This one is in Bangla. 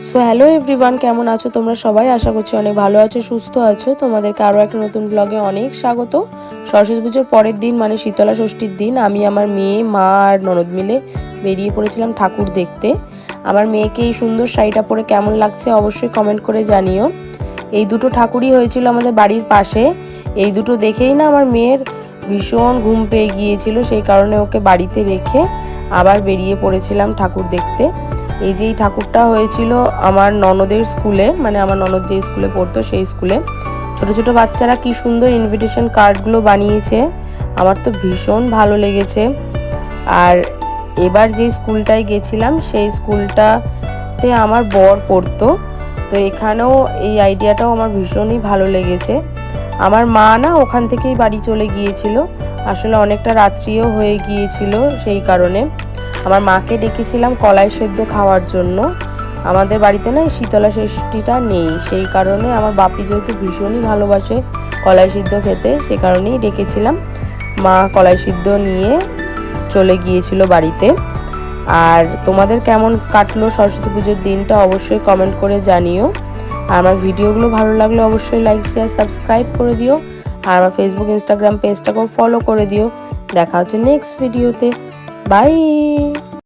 সো হ্যালো এভরিওয়ান, কেমন আছো তোমরা সবাই? আশা করছি অনেক ভালো আছো, সুস্থ আছো। তোমাদেরকে আরও একটা নতুন ব্লগে অনেক স্বাগত। সরস্বতী পুজোর পরের দিন মানে শীতলা ষষ্ঠীর দিন আমি আমার মেয়ে, মা আর ননদ মিলে বেরিয়ে পড়েছিলাম ঠাকুর দেখতে। আমার মেয়েকে এই সুন্দর শাড়িটা পরে কেমন লাগছে অবশ্যই কমেন্ট করে জানিও। এই দুটো ঠাকুরই হয়েছিল আমাদের বাড়ির পাশে। এই দুটো দেখেই না আমার মেয়ের ভীষণ ঘুম পেয়ে গিয়েছিল, সেই কারণে ওকে বাড়িতে রেখে আবার বেরিয়ে পড়েছিলাম ঠাকুর দেখতে। এই যে এই ঠাকুরটা হয়েছিল আমার ননদের স্কুলে, মানে আমার ননদ যে স্কুলে পড়তো সেই স্কুলে। ছোট ছোট বাচ্চারা কি সুন্দর ইনভিটেশন কার্ডগুলো বানিয়েছে, আমার তো ভীষণ ভালো লেগেছে। আর এবার যে স্কুলটায় গেছিলাম সেই স্কুলটাতে আমার বর পড়তো, তো এখানেও এই আইডিয়াটাও আমার ভীষণই ভালো লেগেছে। আমার মা না ওখান থেকেই বাড়ি চলে গিয়েছিল, আসলে অনেকটা রাত্রিও হয়ে গিয়েছিল, সেই কারণে আমার মাকে ডেকেছিলাম কলাই সেদ্ধ খাওয়ার জন্য। আমাদের বাড়িতে না শীতলা ষষ্ঠীটা নেই, সেই কারণে আমার বাপি যেহেতু ভীষণই ভালোবাসে কলাই সিদ্ধ খেতে, সে কারণেই ডেকেছিলাম। মা কলাই সিদ্ধ নিয়ে চলে গিয়েছিল বাড়িতে। আর তোমাদের কেমন কাটলো সরস্বতী পুজোর দিনটা অবশ্যই কমেন্ট করে জানিও। আর আমার ভিডিওগুলো ভালো লাগলে অবশ্যই লাইক, শেয়ার, সাবস্ক্রাইব করে দিও। আর আমার ফেসবুক, ইনস্টাগ্রাম পেজটাকেও ফলো করে দিও। দেখা হচ্ছে নেক্সট ভিডিওতে। বাই।